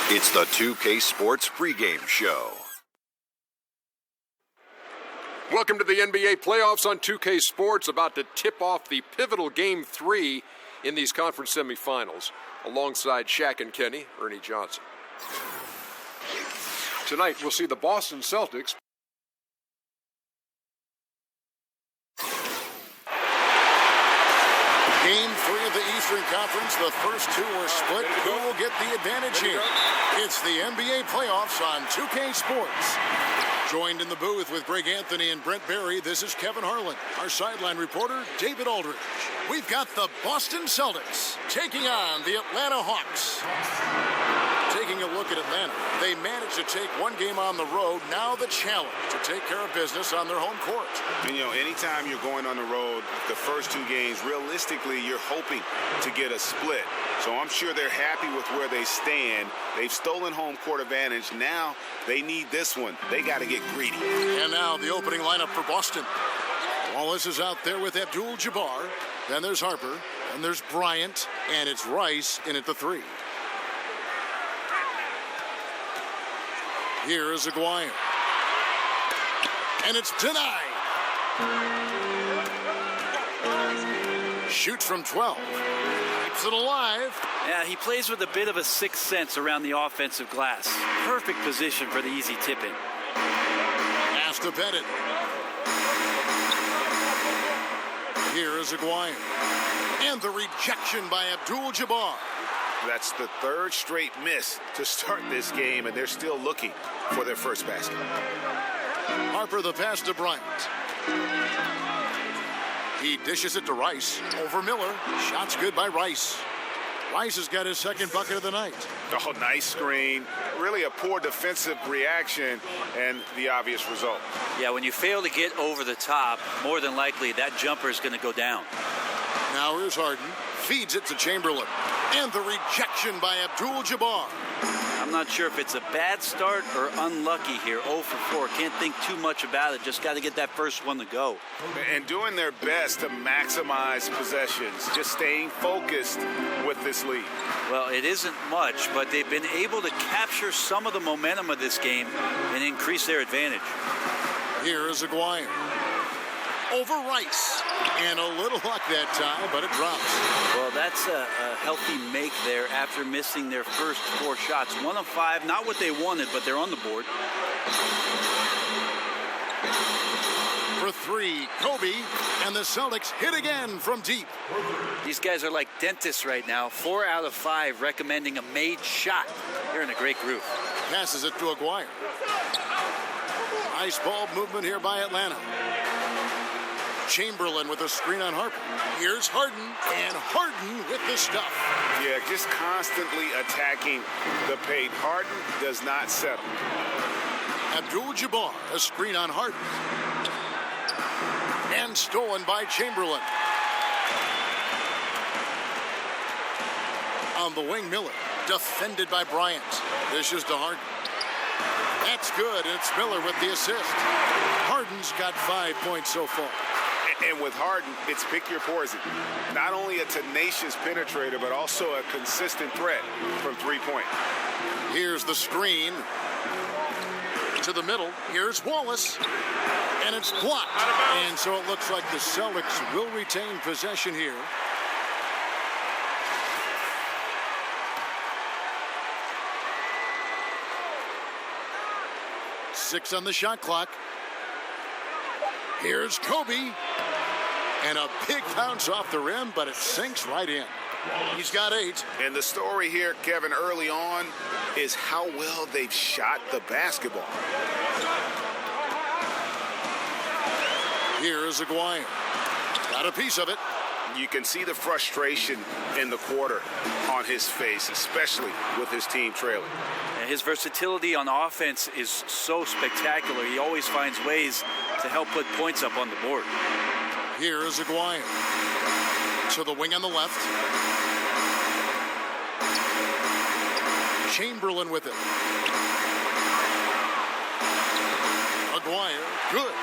It's the 2K Sports pregame show. Welcome to the NBA playoffs on 2K Sports, about to tip off the pivotal Game 3 in these conference semifinals. Alongside Shaq and Kenny, Ernie Johnson. Tonight, we'll see the Boston Celtics Game 3 of the Eastern Conference. The first two are split. Who will get the advantage here? It's the NBA playoffs on 2K Sports. Joined in the booth with Greg Anthony and Brent Barry, this is Kevin Harlan. Our sideline reporter, David Aldridge. We've got the Boston Celtics taking on the Atlanta Hawks. Taking a look at Atlanta, they managed to take one game on the road. Now the challenge to take care of business on their home court. And, anytime you're going on the road, the first two games, realistically, you're hoping to get a split. So I'm sure they're happy with where they stand. They've stolen home court advantage. Now they need this one. They got to get greedy. And now the opening lineup for Boston. Wallace is out there with Abdul-Jabbar. Then there's Harper. And there's Bryant. And it's Rice in at the 3. Here is Aguirre. And it's denied. Shoots from 12. Keeps it alive. Yeah, he plays with a bit of a sixth sense around the offensive glass. Perfect position for the easy tip-in. Pass to Bennett. Here is Aguirre. And the rejection by Abdul-Jabbar. That's the third straight miss to start this game, and they're still looking for their first basket. Harper the pass to Bryant. He dishes it to Rice. Over Miller. Shot's good by Rice. Rice has got his second bucket of the night. Oh, nice screen. Really a poor defensive reaction, and the obvious result. Yeah, when you fail to get over the top, more than likely that jumper is going to go down. Now here's Harden. Feeds it to Chamberlain. And the rejection by Abdul-Jabbar. I'm not sure if it's a bad start or unlucky here. 0 for 4. Can't think too much about it. Just got to get that first one to go. And doing their best to maximize possessions. Just staying focused with this lead. Well, it isn't much, but they've been able to capture some of the momentum of this game and increase their advantage. Here is Aguirre. Over Rice. And a little luck that time, but it drops. Well, that's a healthy make there after missing their first 4 shots. 1 of 5, not what they wanted, but they're on the board. For 3, Kobe, and the Celtics hit again from deep. These guys are like dentists right now. 4 out of 5 recommending a made shot. They're in a great groove. Passes it to Aguirre. Nice ball movement here by Atlanta. Chamberlain with a screen on Harper. Here's Harden, and Harden with the stuff. Yeah, just constantly attacking the paint. Harden does not settle. Abdul-Jabbar, a screen on Harden. And stolen by Chamberlain. On the wing, Miller. Defended by Bryant. Dishes to Harden. That's good, and it's Miller with the assist. Harden's got 5 points so far. And with Harden, it's pick your poison. Not only a tenacious penetrator, but also a consistent threat from 3-point. Here's the screen. To the middle. Here's Wallace. And it's blocked. And so it looks like the Celtics will retain possession here. Six on the shot clock. Here's Kobe. And a big bounce off the rim, but it sinks right in. He's got 8. And the story here, Kevin, early on is how well they've shot the basketball. Here is Aguirre. Got a piece of it. You can see the frustration in the quarter on his face, especially with his team trailing. And his versatility on offense is so spectacular. He always finds ways to help put points up on the board. Here is Aguirre. To the wing on the left. Chamberlain with it. Aguirre, good.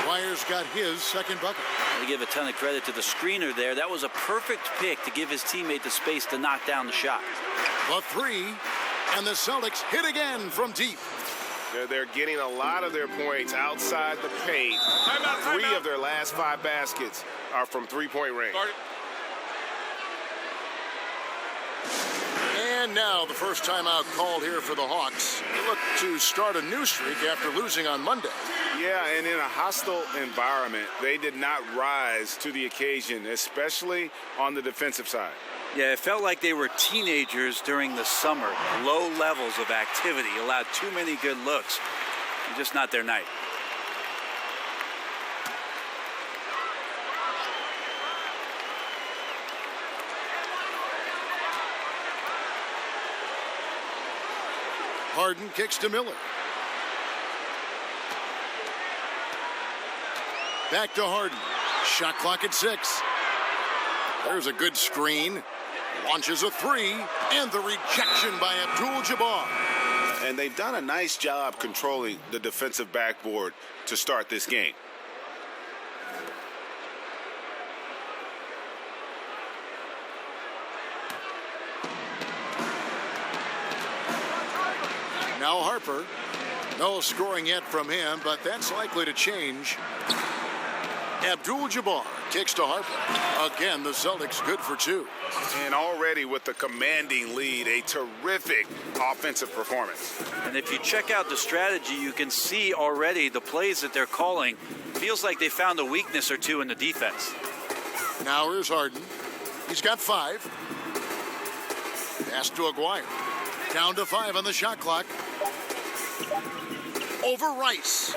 Aguirre's got his second bucket. I give a ton of credit to the screener there. That was a perfect pick to give his teammate the space to knock down the shot. The 3. And the Celtics hit again from deep. They're getting a lot of their points outside the paint. Three of their last 5 baskets are from three-point range. And now the first timeout called here for the Hawks. They look to start a new streak after losing on Monday. Yeah, and in a hostile environment, they did not rise to the occasion, especially on the defensive side. Yeah, it felt like they were teenagers during the summer. Low levels of activity, allowed too many good looks. Just not their night. Harden kicks to Miller. Back to Harden. Shot clock at 6. There's a good screen. Launches a 3. And the rejection by Abdul-Jabbar. And they've done a nice job controlling the defensive backboard to start this game. Now Harper. No scoring yet from him, but that's likely to change. Abdul-Jabbar kicks to Harper. Again, the Celtics good for 2. And already with the commanding lead, a terrific offensive performance. And if you check out the strategy, you can see already the plays that they're calling. Feels like they found a weakness or two in the defense. Now here's Harden. He's got 5. Pass to Aguirre. Down to 5 on the shot clock. Over Rice.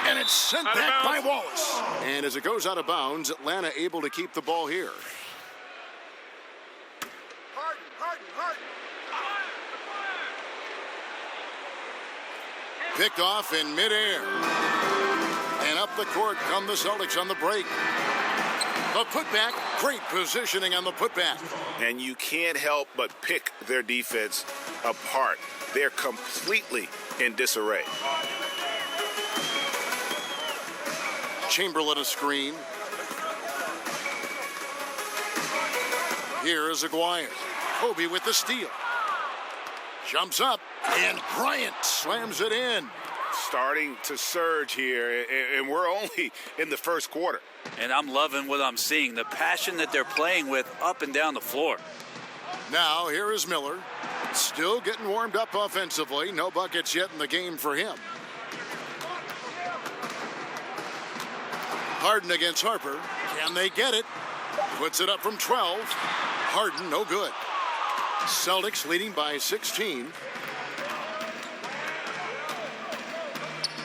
And it's sent back by Wallace. And as it goes out of bounds, Atlanta able to keep the ball here. Picked off in midair. And up the court come the Celtics on the break. The putback, great positioning on the putback. And you can't help but pick their defense apart. They're completely in disarray. Chamberlain a screen. Here is Aguirre. Kobe with the steal. Jumps up, and Bryant slams it in. Starting to surge here, and we're only in the first quarter. And I'm loving what I'm seeing, the passion that they're playing with up and down the floor. Now, here is Miller. Still getting warmed up offensively. No buckets yet in the game for him. Harden against Harper. Can they get it? Puts it up from 12. Harden, no good. Celtics leading by 16.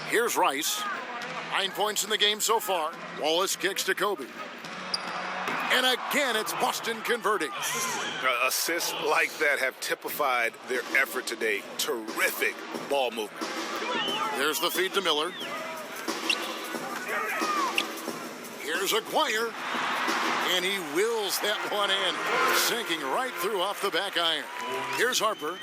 Here's Rice. 9 points in the game so far. Wallace kicks to Kobe. And again, it's Boston converting. Assists like that have typified their effort today. Terrific ball movement. There's the feed to Miller. Here's Aguirre. And he wills that one in, sinking right through off the back iron. Here's Harper.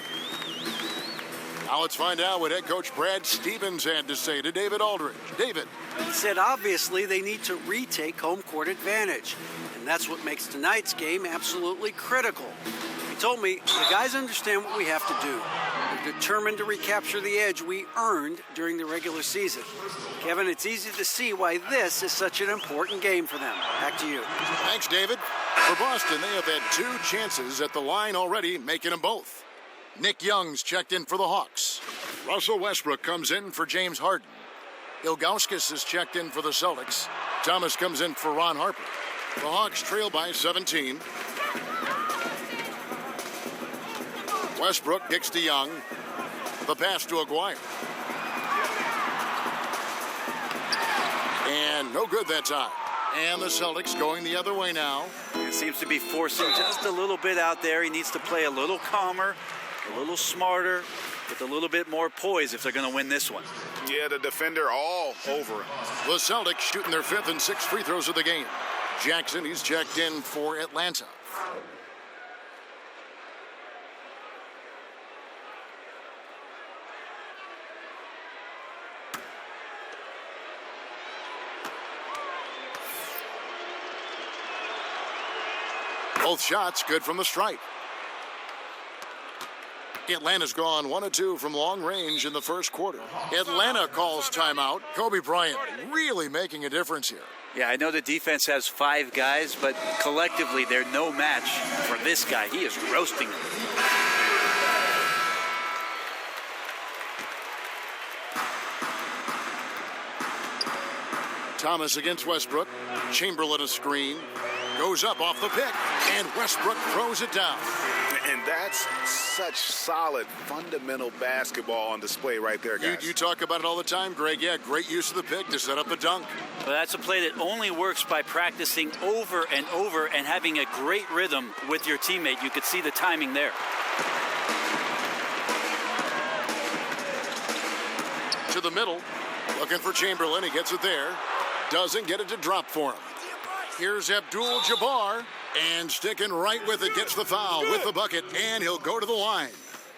Now let's find out what head coach Brad Stevens had to say to David Aldridge. David. He said obviously they need to retake home court advantage, and that's what makes tonight's game absolutely critical. He told me the guys understand what we have to do. They're determined to recapture the edge we earned during the regular season. Kevin, it's easy to see why this is such an important game for them. Back to you. Thanks, David. For Boston, they have had 2 chances at the line already, making them both. Nick Young's checked in for the Hawks. Russell Westbrook comes in for James Harden. Ilgauskas is checked in for the Celtics. Thomas comes in for Ron Harper. The Hawks trail by 17. Westbrook kicks to Young. The pass to Aguirre. And no good that time. And the Celtics going the other way now. It seems to be forcing just a little bit out there. He needs to play a little calmer, a little smarter, with a little bit more poise if they're going to win this one. Yeah, the defender all over him. The Celtics shooting their 5th and 6th free throws of the game. Jackson, he's checked in for Atlanta. Both shots good from the stripe. Atlanta's gone 1 of 2 from long range in the first quarter. Atlanta calls timeout. Kobe Bryant really making a difference here. Yeah, I know the defense has 5 guys, but collectively they're no match for this guy. He is roasting them. Thomas against Westbrook. Chamberlain a screen. Goes up off the pick. And Westbrook throws it down. And that's such solid, fundamental basketball on display right there, guys. You talk about it all the time, Greg. Yeah, great use of the pick to set up a dunk. Well, that's a play that only works by practicing over and over and having a great rhythm with your teammate. You could see the timing there. To the middle. Looking for Chamberlain. He gets it there. Doesn't get it to drop for him. Here's Abdul-Jabbar. And sticking right with it, gets the foul with the bucket, and he'll go to the line.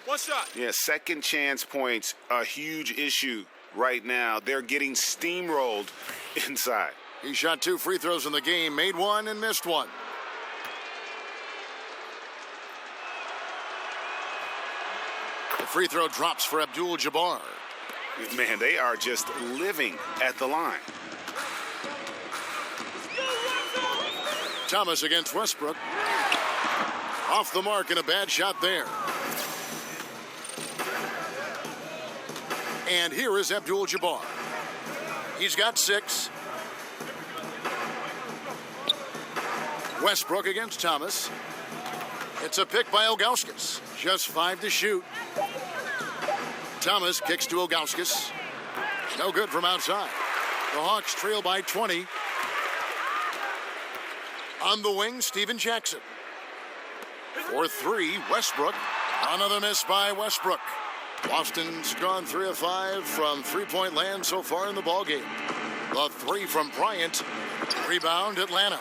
One shot. Yeah, second chance points, a huge issue right now. They're getting steamrolled inside. He shot 2 free throws in the game, made 1 and missed 1. The free throw drops for Abdul-Jabbar. Man, they are just living at the line. Thomas against Westbrook. Off the mark and a bad shot there. And here is Abdul-Jabbar. He's got 6. Westbrook against Thomas. It's a pick by Ilgauskas. Just 5 to shoot. Thomas kicks to Ilgauskas. No good from outside. The Hawks trail by 20. On the wing, Steven Jackson. For 3, Westbrook. Another miss by Westbrook. Boston's gone 3 of 5 from three-point land so far in the ballgame. The 3 from Bryant. Rebound, Atlanta.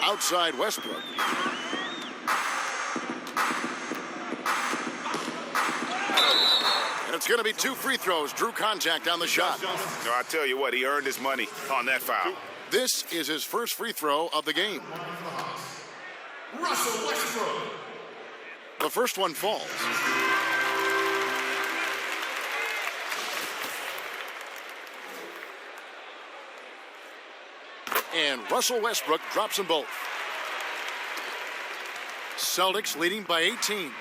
Outside Westbrook. And it's going to be 2 free throws. Drew contact on the shot. No, I tell you what, he earned his money on that foul. This is his first free throw of the game. Russell Westbrook. The first one falls. And Russell Westbrook drops them both. Celtics leading by 18.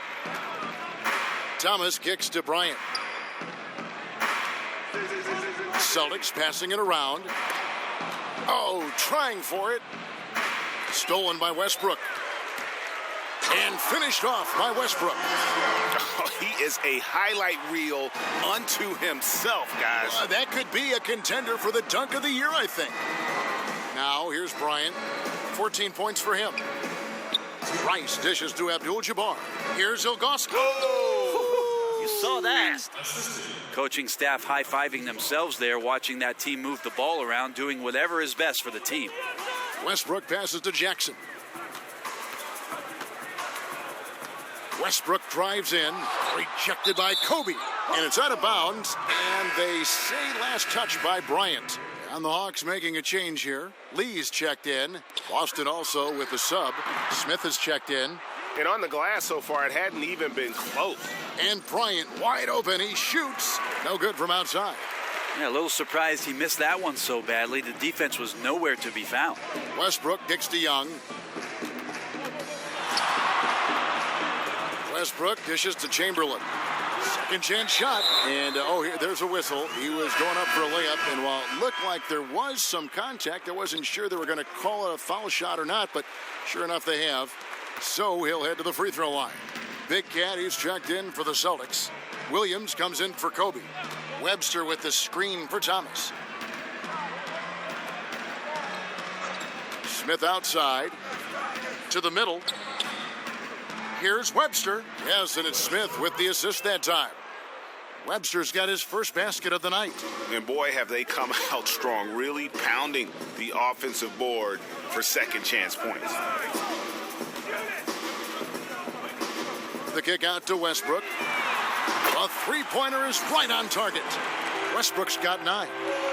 Thomas kicks to Bryant. Celtics passing it around. Oh, trying for it. Stolen by Westbrook. And finished off by Westbrook. Oh, he is a highlight reel unto himself, guys. That could be a contender for the dunk of the year, I think. Now, here's Bryant. 14 points for him. Rice dishes to Abdul-Jabbar. Here's Ilgauskas. You saw that. Coaching staff high-fiving themselves there, watching that team move the ball around, doing whatever is best for the team. Westbrook passes to Jackson. Westbrook drives in, rejected by Kobe, and it's out of bounds, and they say last touch by Bryant. And the Hawks making a change here. Lee's checked in. Boston also with the sub. Smith has checked in. And on the glass so far, it hadn't even been close. And Bryant wide open. He shoots. No good from outside. Yeah, a little surprised he missed that one so badly. The defense was nowhere to be found. Westbrook kicks to Young. Westbrook dishes to Chamberlain. Second chance shot. And, there's a whistle. He was going up for a layup. And while it looked like there was some contact, I wasn't sure they were going to call it a foul shot or not. But sure enough, they have. So he'll head to the free throw line. Big Cat, he's checked in for the Celtics. Williams comes in for Kobe. Webster with the screen for Thomas. Smith outside. To the middle. Here's Webster. Yes, and it's Smith with the assist that time. Webster's got his first basket of the night. And boy, have they come out strong, really pounding the offensive board for second chance points. The kick out to Westbrook. A three-pointer is right on target. Westbrook's got 9.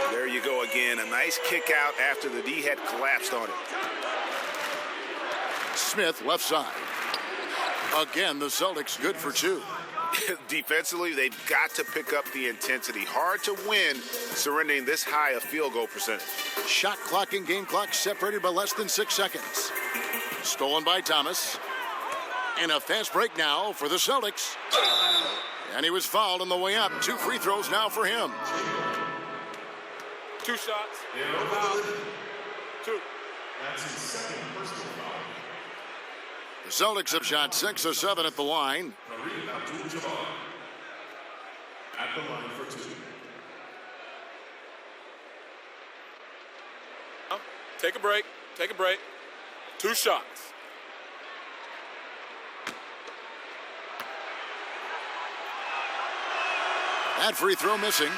There you go again. A nice kick out after the D had collapsed on it. Smith left side. Again, the Celtics good for 2. Defensively, they've got to pick up the intensity. Hard to win surrendering this high a field goal percentage. Shot clock and game clock separated by less than 6 seconds. Stolen by Thomas. And a fast break now for the Celtics. And he was fouled on the way up. 2 free throws now for him. 2 shots. 2. That's his second personal foul. The Celtics have shot 6 of 7 at the line. Kareem Abdul-Jabbar at the line for 2. Take a break. Take a break. 2 shots. That free throw missing.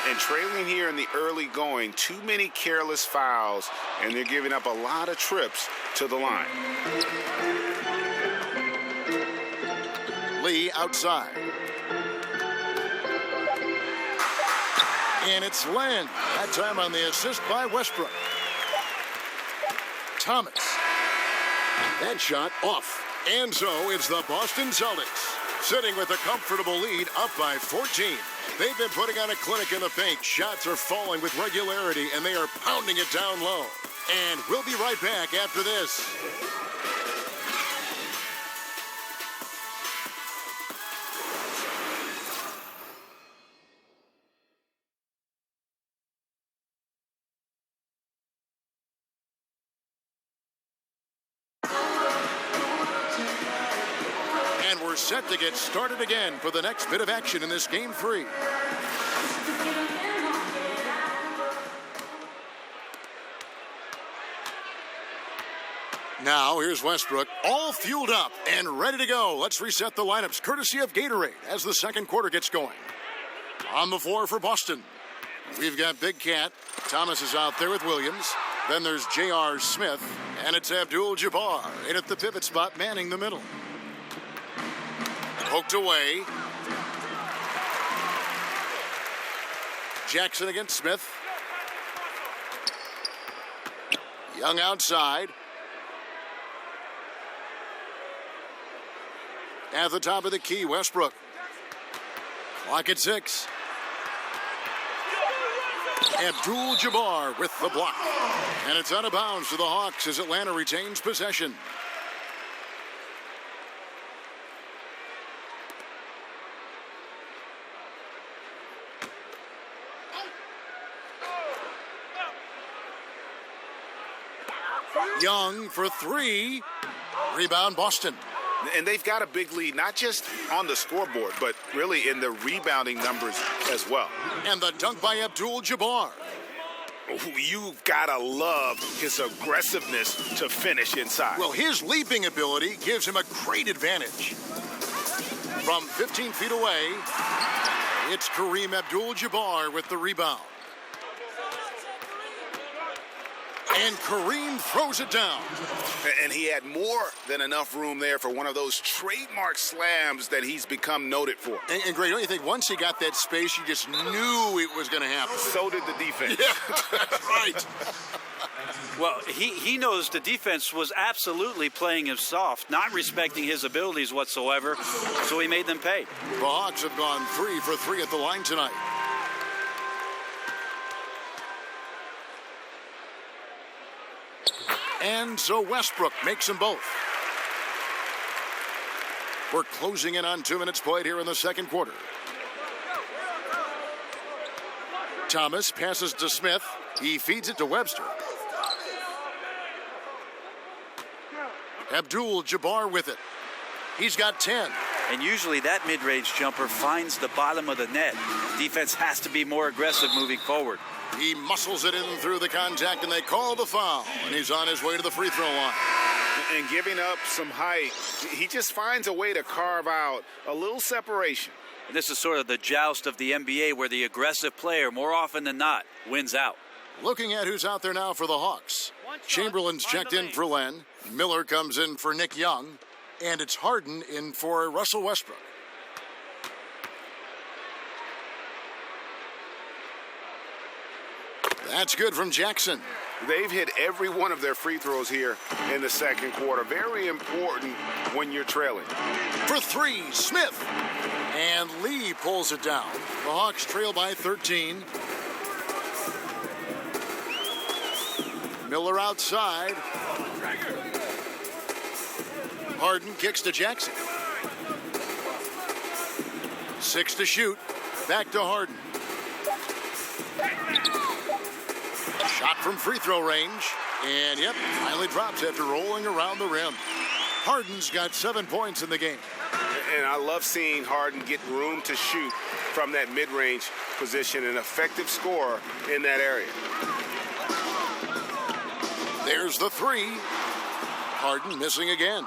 And trailing here in the early going, too many careless fouls, and they're giving up a lot of trips to the line. Lee outside. And it's Len. That time on the assist by Westbrook. Thomas. That shot off. And so it's the Boston Celtics sitting with a comfortable lead up by 14. They've been putting on a clinic in the paint. Shots are falling with regularity, and they are pounding it down low. And we'll be right back after this. And we're set to get started again for the next bit of action in this game 3. Now, here's Westbrook, all fueled up and ready to go. Let's reset the lineups, courtesy of Gatorade, as the second quarter gets going. On the floor for Boston, we've got Big Cat. Thomas is out there with Williams. Then there's J.R. Smith, and it's Abdul-Jabbar in at the pivot spot, manning the middle. Poked away. Jackson against Smith. Young outside. At the top of the key, Westbrook. Clock at 6. Abdul-Jabbar with the block. And it's out of bounds to the Hawks as Atlanta retains possession. Young for 3. Rebound Boston. And they've got a big lead, not just on the scoreboard, but really in the rebounding numbers as well. And the dunk by Abdul-Jabbar. You've got to love his aggressiveness to finish inside. Well, his leaping ability gives him a great advantage. From 15 feet away, it's Kareem Abdul-Jabbar with the rebound. And Kareem throws it down. And he had more than enough room there for one of those trademark slams that he's become noted for. And Greg, don't you think once he got that space, you just knew it was going to happen? So did the defense. Yeah, that's right. Well, he knows the defense was absolutely playing him soft, not respecting his abilities whatsoever, so he made them pay. The Hawks have gone 3 for 3 at the line tonight. And so Westbrook makes them both. We're closing in on 2 minutes played here in the second quarter. Thomas passes to Smith. He feeds it to Webster. Abdul-Jabbar with it. He's got 10. And usually that mid-range jumper finds the bottom of the net. Defense has to be more aggressive moving forward. He muscles it in through the contact, and they call the foul. And he's on his way to the free throw line. And giving up some height, he just finds a way to carve out a little separation. And this is sort of the joust of the NBA where the aggressive player, more often than not, wins out. Looking at who's out there now for the Hawks. Chamberlain's checked in for Len. Miller comes in for Nick Young. And it's Harden in for Russell Westbrook. That's good from Jackson. They've hit every one of their free throws here in the second quarter. Very important when you're trailing. For three, Smith. And Lee pulls it down. The Hawks trail by 13. Miller outside. Harden kicks to Jackson. 6 to shoot. Back to Harden. Shot from free throw range. And yep, finally drops after rolling around the rim. Harden's got 7 points in the game. And I love seeing Harden get room to shoot from that mid-range position, an effective scorer in that area. There's the three. Harden missing again.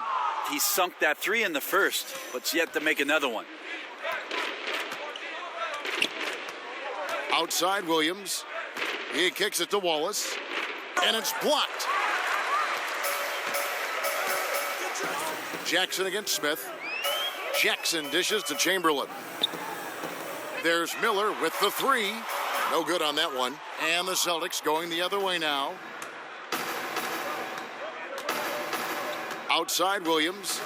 He sunk that three in the first, but's yet to make another one. Outside Williams. He kicks it to Wallace. And it's blocked. Jackson against Smith. Jackson dishes to Chamberlain. There's Miller with the three. No good on that one. And the Celtics going the other way now. Outside Williams.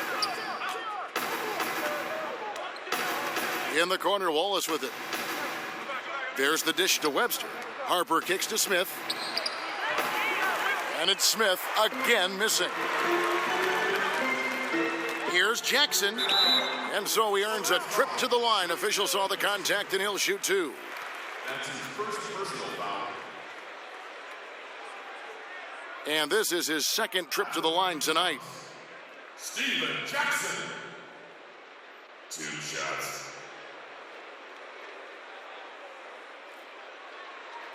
In the corner, Wallace with it. There's the dish to Webster. Harper kicks to Smith. And it's Smith again missing. Here's Jackson. And so he earns a trip to the line. Official saw the contact and he'll shoot two. That's his first personal foul. And this is his second trip to the line tonight. Steven Jackson. 2 shots.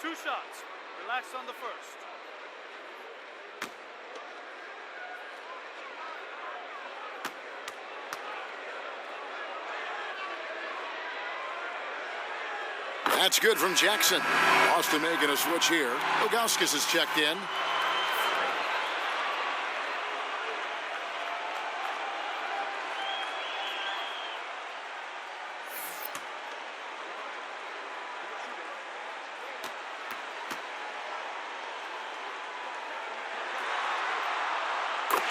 2 shots. Relax on the first. That's good from Jackson. Austin making a switch here. Ilgauskas has checked in.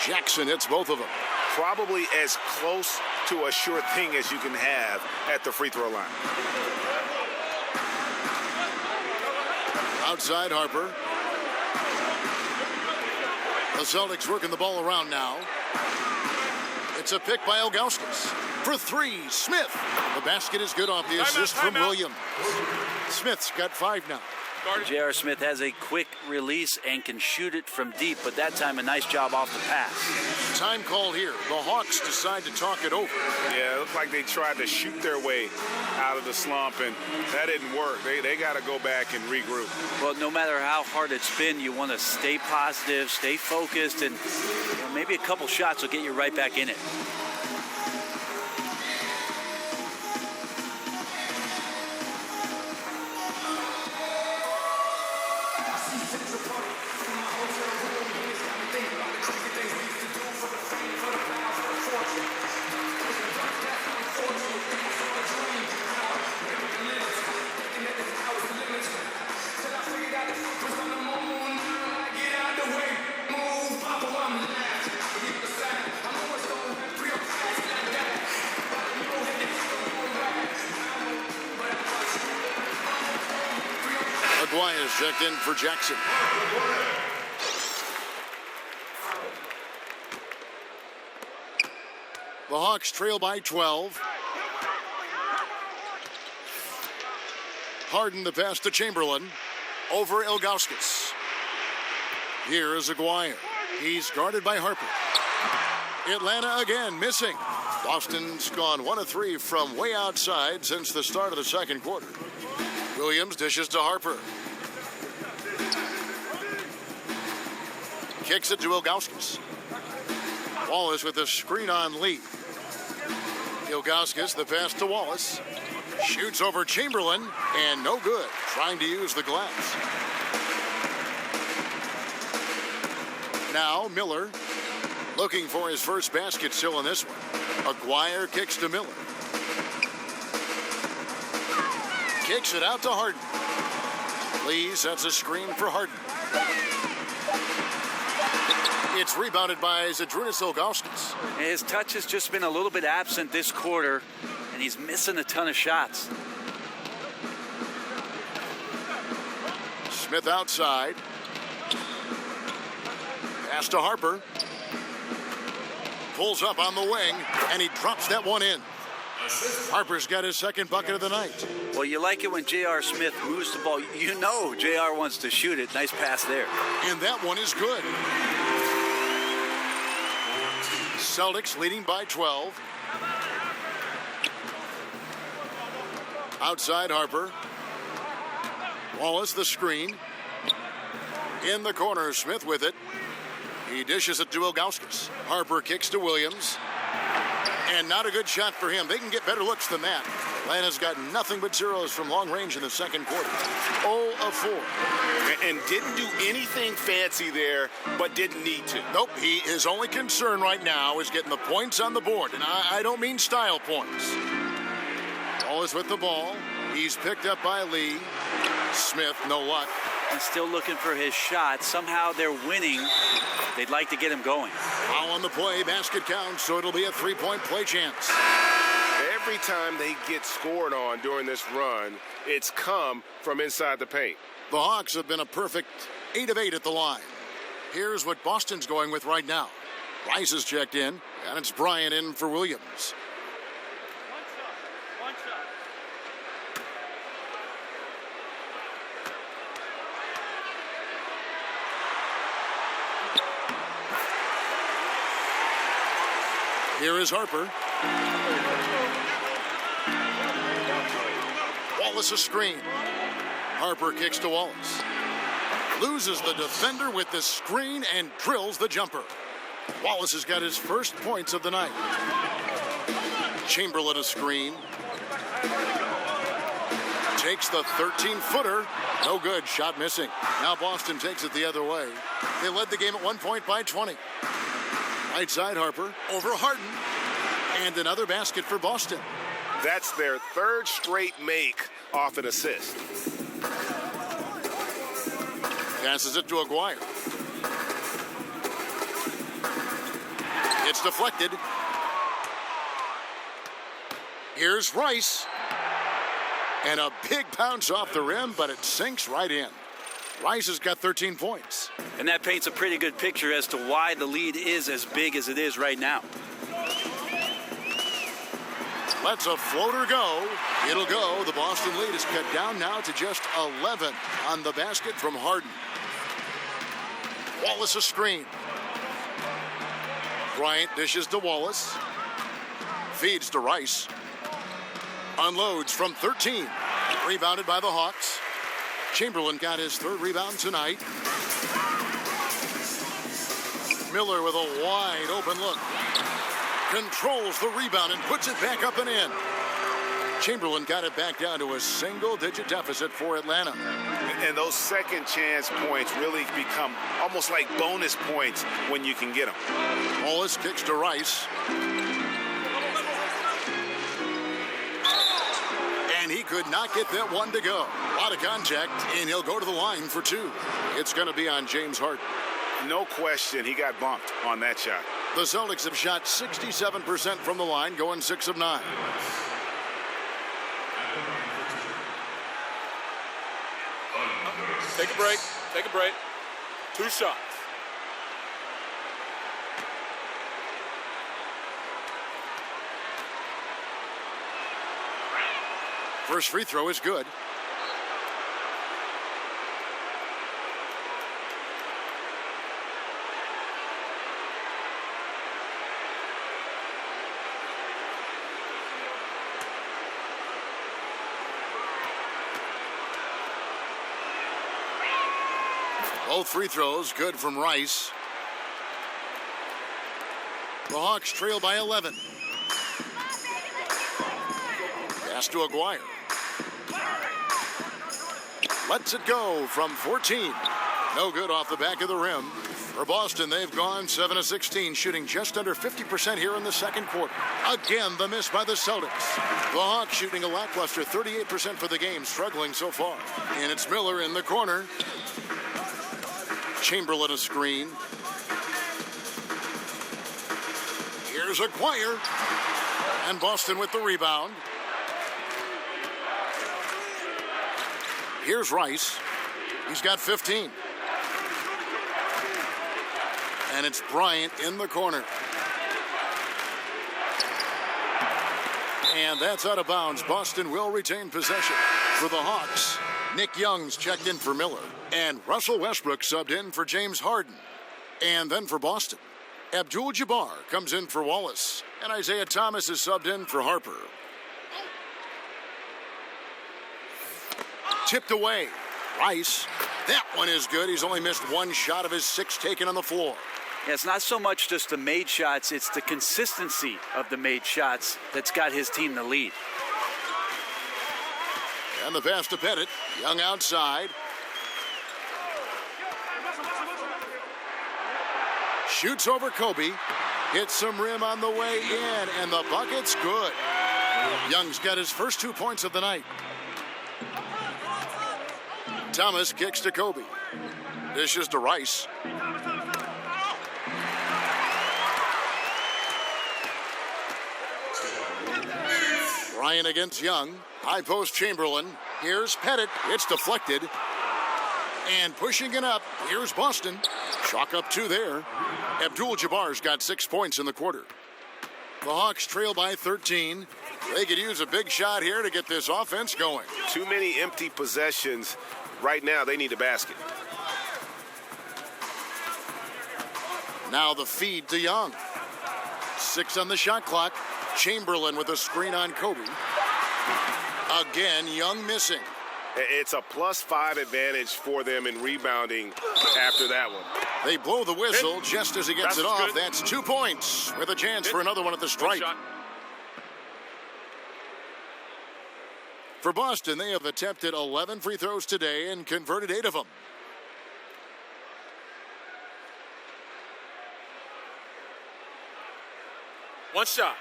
Jackson hits both of them. Probably as close to a sure thing as you can have at the free throw line. Outside Harper. The Celtics working the ball around now. It's a pick by Ilgauskas. For three, Smith. The basket is good off the assist from Williams. Smith's got 5 now. J.R. Smith has a quick release and can shoot it from deep, but that time a nice job off the pass. Time called here. The Hawks decide to talk it over. Yeah, it looked like they tried to shoot their way out of the slump, and that didn't work. They got to go back and regroup. Well, no matter how hard it's been, you want to stay positive, stay focused, and maybe a couple shots will get you right back in it. Aguirre is checked in for Jackson. The Hawks trail by 12. Harden the pass to Chamberlain. Over Ilgauskas. Here is Aguirre. He's guarded by Harper. Atlanta again missing. Boston's gone 1 of 3 from way outside since the start of the second quarter. Williams dishes to Harper. Kicks it to Ilgauskas. Wallace with a screen on Lee. Ilgauskas, the pass to Wallace. Shoots over Chamberlain, and no good. Trying to use the glass. Now Miller, looking for his first basket still in this one. Aguirre kicks to Miller. Kicks it out to Harden. Lee sets a screen for Harden. It's rebounded by Zydrunas Ilgauskas. His touch has just been a little bit absent this quarter, and he's missing a ton of shots. Smith outside. Pass to Harper. Pulls up on the wing, and he drops that one in. Harper's got his second bucket of the night. Well, you like it when J.R. Smith moves the ball. You know J.R. wants to shoot it. Nice pass there. And that one is good. Celtics leading by 12. Outside Harper. Wallace the screen. In the corner, Smith with it. He dishes it to Ilgauskas. Harper kicks to Williams. And not a good shot for him. They can get better looks than that. Atlanta's got nothing but zeros from long range in the second quarter. 0 of 4. And didn't do anything fancy there, but didn't need to. Nope, his only concern right now is getting the points on the board. And I don't mean style points. Wallace with the ball. He's picked up by Lee. Smith, no luck. He's still looking for his shot. Somehow they're winning. They'd like to get him going. Foul on the play, basket counts, so it'll be a three-point play chance. Every time they get scored on during this run, it's come from inside the paint. The Hawks have been a perfect 8 of 8 at the line. Here's what Boston's going with right now. Rice is checked in, and it's Bryant in for Williams. One shot. Here is Harper. Wallace a screen. Harper kicks to Wallace. Loses the defender with the screen and drills the jumper. Wallace has got his first points of the night. Chamberlain a screen. Takes the 13-footer. No good. Shot missing. Now Boston takes it the other way. They led the game at 1 point by 20. Right side Harper over Harden. And another basket for Boston. That's their third straight make off an assist. Passes it to Aguirre. It's deflected. Here's Rice. And a big bounce off the rim, but it sinks right in. Rice has got 13 points. And that paints a pretty good picture as to why the lead is as big as it is right now. Lets a floater go. It'll go. The Boston lead is cut down now to just 11 on the basket from Harden. Wallace a screen. Bryant dishes to Wallace. Feeds to Rice. Unloads from 13. Rebounded by the Hawks. Chamberlain got his third rebound tonight. Miller with a wide open look. Controls the rebound and puts it back up and in. Chamberlain got it back down to a single-digit deficit for Atlanta. And those second chance points really become almost like bonus points when you can get them. Wallace kicks to Rice. And he could not get that one to go. A lot of contact, and he'll go to the line for two. It's going to be on James Harden. No question, he got bumped on that shot. The Celtics have shot 67% from the line, going 6 of 9. Take a break. Take a break. 2 shots. First free throw is good. Both free throws good from Rice. The Hawks trail by 11. Pass to Aguirre. Lets it go from 14. No good off the back of the rim. For Boston, they've gone 7 of 16, shooting just under 50% here in the second quarter. Again, the miss by the Celtics. The Hawks shooting a lackluster 38% for the game, struggling so far. And it's Miller in the corner. Chamberlain a screen. Here's Aguirre. And Boston with the rebound. Here's Rice. He's got 15. And it's Bryant in the corner. And that's out of bounds. Boston will retain possession. For the Hawks, Nick Young's checked in for Miller. And Russell Westbrook subbed in for James Harden. And then for Boston, Abdul-Jabbar comes in for Wallace. And Isaiah Thomas is subbed in for Harper. Tipped away. Rice. That one is good. He's only missed one shot of his 6 taken on the floor. Yeah, it's not so much just the made shots, it's the consistency of the made shots that's got his team the lead. And the pass to Pettit. Young outside. Shoots over Kobe. Hits some rim on the way in, and the bucket's good. Young's got his first 2 points of the night. Thomas kicks to Kobe. Dishes to Rice. Bryant against Young. High post Chamberlain. Here's Pettit. It's deflected. And pushing it up. Here's Boston. Chalk up 2 there. Abdul-Jabbar's got 6 points in the quarter. The Hawks trail by 13. They could use a big shot here to get this offense going. Too many empty possessions. Right now, they need a basket. Now the feed to Young. 6 on the shot clock. Chamberlain with a screen on Kobe. Again, Young missing. It's a +5 advantage for them in rebounding after that one. They blow the whistle just as he gets it off. That's 2 points with a chance for another one at the stripe. For Boston, they have attempted 11 free throws today and converted 8 of them. One shot.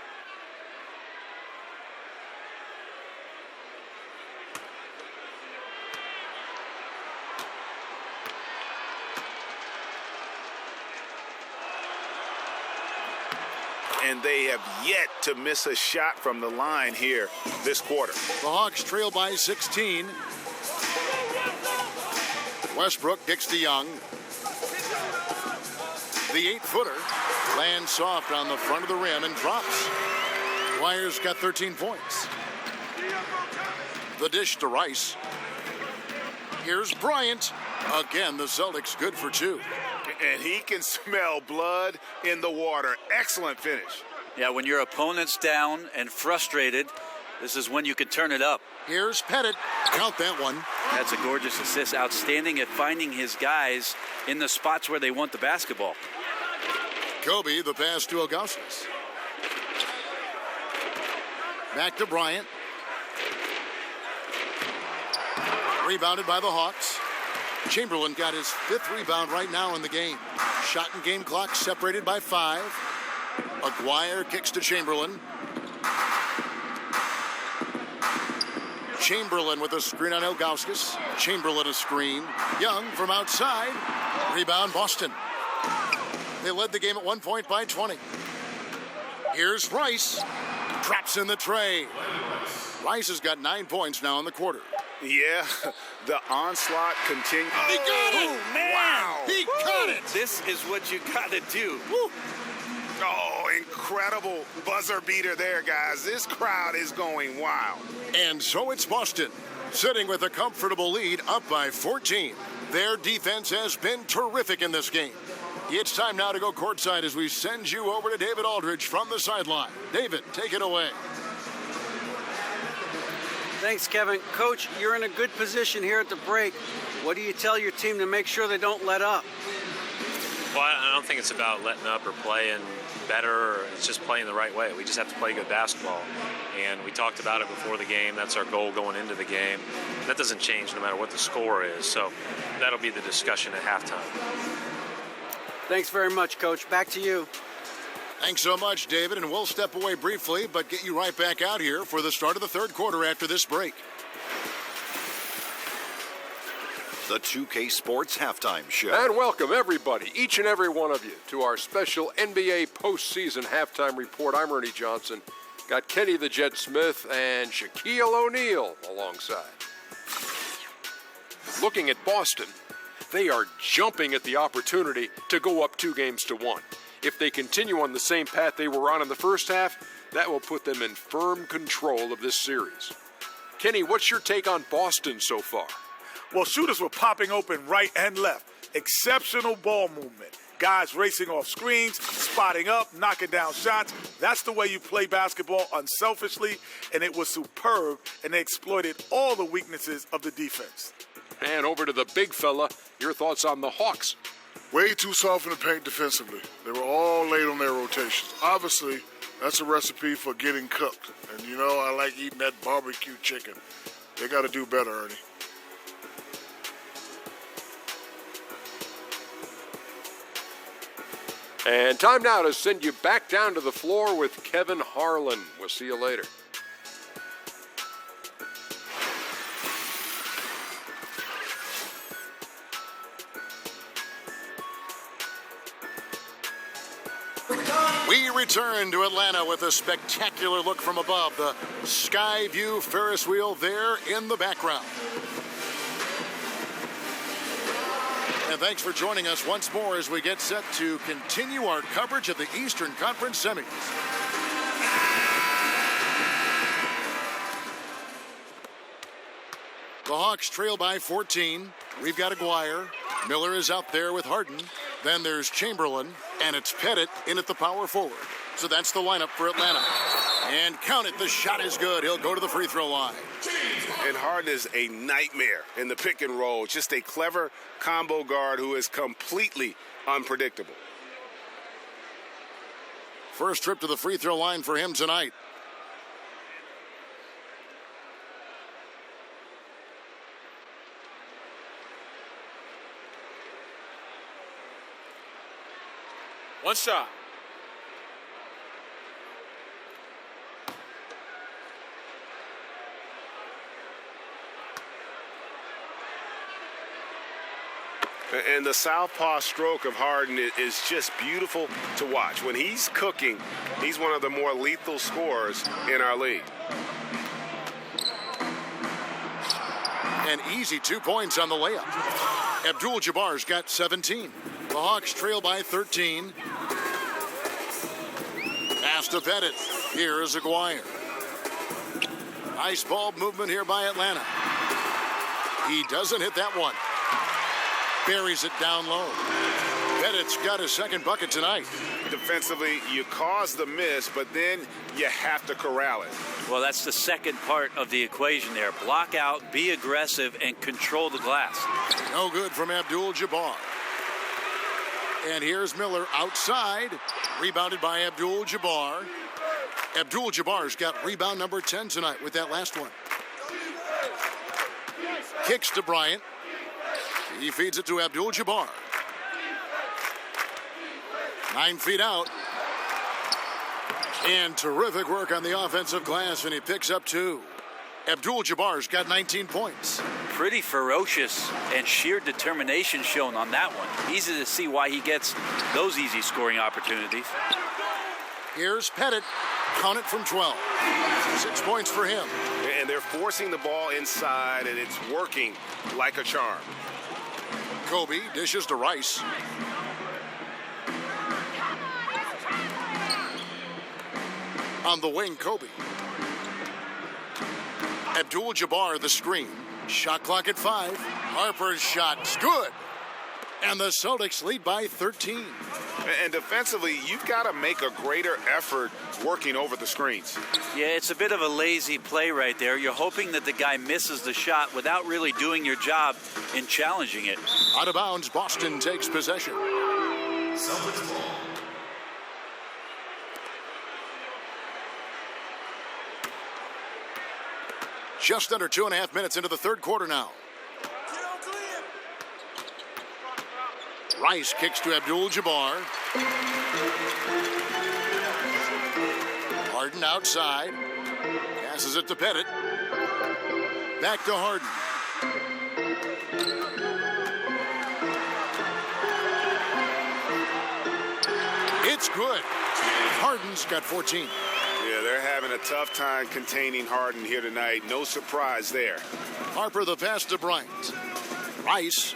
And they have yet to miss a shot from the line here this quarter. The Hawks trail by 16. Westbrook kicks to Young. The 8-footer lands soft on the front of the rim and drops. Dwyer's got 13 points. The dish to Rice. Here's Bryant. Again, the Celtics good for 2. And he can smell blood in the water. Excellent finish. Yeah, when your opponent's down and frustrated, this is when you can turn it up. Here's Pettit. Count that one. That's a gorgeous assist. Outstanding at finding his guys in the spots where they want the basketball. Kobe, the pass to Augustus. Back to Bryant. Rebounded by the Hawks. Chamberlain got his 5th rebound right now in the game. Shot and game clock separated by 5. Aguirre kicks to Chamberlain. Chamberlain with a screen on Ilgauskas. Chamberlain a screen. Young from outside. Rebound Boston. They led the game at 1 point by 20. Here's Rice. Drops in the tray. Rice has got 9 points now in the quarter. Yeah, the onslaught continues. He got it! Oh, man! Wow! He got it! This is what you got to do. Woo. Oh, incredible buzzer beater there, guys. This crowd is going wild. And so it's Boston, sitting with a comfortable lead up by 14. Their defense has been terrific in this game. It's time now to go courtside as we send you over to David Aldridge from the sideline. David, take it away. Thanks, Kevin. Coach, you're in a good position here at the break. What do you tell your team to make sure they don't let up? Well, I don't think it's about letting up or playing better. Or it's just playing the right way. We just have to play good basketball. And we talked about it before the game. That's our goal going into the game. That doesn't change no matter what the score is. So that'll be the discussion at halftime. Thanks very much, Coach. Back to you. Thanks so much, David, and we'll step away briefly, but get you right back out here for the start of the 3rd quarter after this break. the 2K Sports Halftime Show. And welcome, everybody, each and every one of you, to our special NBA postseason halftime report. I'm Ernie Johnson. Got Kenny the Jet Smith and Shaquille O'Neal alongside. Looking at Boston, they are jumping at the opportunity to go up 2-1. If they continue on the same path they were on in the first half, that will put them in firm control of this series. Kenny, what's your take on Boston so far? Well, shooters were popping open right and left. Exceptional ball movement. Guys racing off screens, spotting up, knocking down shots. That's the way you play basketball unselfishly, and it was superb, and they exploited all the weaknesses of the defense. And over to the big fella, your thoughts on the Hawks? Way too soft in the paint defensively. They were all late on their rotations. Obviously, that's a recipe for getting cooked. And you know, I like eating that barbecue chicken. They got to do better, Ernie. And time now to send you back down to the floor with Kevin Harlan. We'll see you later. We return to Atlanta with a spectacular look from above. The Sky View Ferris wheel there in the background. And thanks for joining us once more as we get set to continue our coverage of the Eastern Conference semis. The Hawks trail by 14. We've got Aguirre. Miller is out there with Harden. Then there's Chamberlain, and it's Pettit in at the power forward. So that's the lineup for Atlanta. And count it, the shot is good. He'll go to the free throw line. And Harden is a nightmare in the pick and roll. Just a clever combo guard who is completely unpredictable. First trip to the free throw line for him tonight. One shot. And the southpaw stroke of Harden is just beautiful to watch. When he's cooking, he's one of the more lethal scorers in our league. An easy 2 points on the layup. Abdul-Jabbar's got 17. The Hawks trail by 13. Pass to Pettit. Here is Aguirre. Nice ball movement here by Atlanta. He doesn't hit that one. Buries it down low. Pettit's got his second bucket tonight. Defensively, you cause the miss, but then you have to corral it. Well, that's the second part of the equation there. Block out, be aggressive, and control the glass. No good from Abdul-Jabbar. And here's Miller outside. Rebounded by Abdul-Jabbar. Abdul-Jabbar's got rebound number 10 tonight with that last one. Kicks to Bryant. He feeds it to Abdul-Jabbar. 9 feet out. And terrific work on the offensive glass, and he picks up 2. Abdul-Jabbar's got 19 points. Pretty ferocious and sheer determination shown on that one. Easy to see why he gets those easy scoring opportunities. Here's Pettit. Count it from 12. 6 points for him. And they're forcing the ball inside, and it's working like a charm. Kobe dishes to Rice. On the wing, Kobe. Abdul-Jabbar the screen. Shot clock at 5. Harper's shot's good. And the Celtics lead by 13. And defensively, you've got to make a greater effort working over the screens. Yeah, it's a bit of a lazy play right there. You're hoping that the guy misses the shot without really doing your job in challenging it. Out of bounds, Boston takes possession. Celtics ball. Just under 2.5 minutes into the third quarter now. Rice kicks to Abdul-Jabbar. Harden outside. Passes it to Pettit. Back to Harden. It's good. Harden's got 14. Yeah, they're having a tough time containing Harden here tonight. No surprise there. Harper the pass to Bryant. Rice.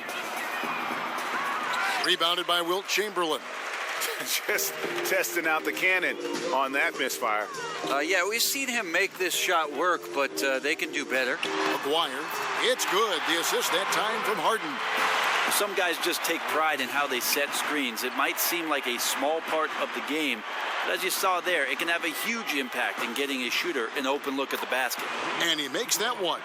Rebounded by Wilt Chamberlain. Just testing out the cannon on that misfire. Yeah, we've seen him make this shot work, but they can do better. McGuire. It's good. The assist that time from Harden. Some guys just take pride in how they set screens. It might seem like a small part of the game, but as you saw there, it can have a huge impact in getting a shooter an open look at the basket. And he makes that one.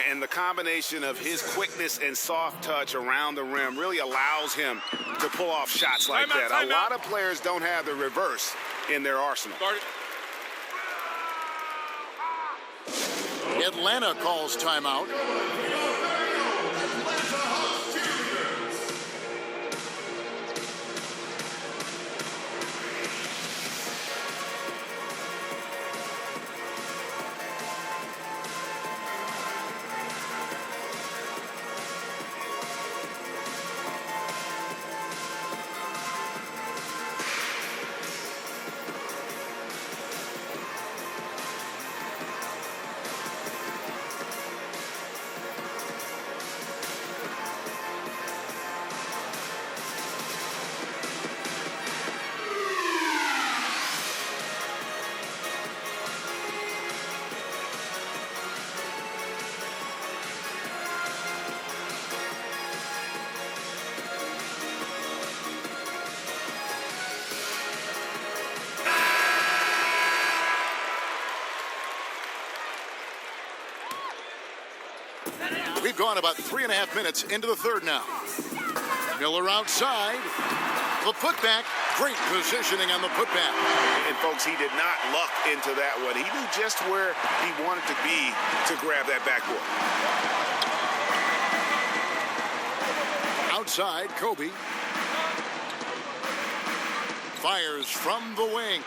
And the combination of his quickness and soft touch around the rim really allows him to pull off shots like that. A lot of players don't have the reverse in their arsenal. Atlanta calls timeout. We've gone about 3.5 minutes into the third now. Miller outside. The putback. Great positioning on the putback. And folks, he did not luck into that one. He knew just where he wanted to be to grab that backboard. Outside, Kobe. Fires from the wing.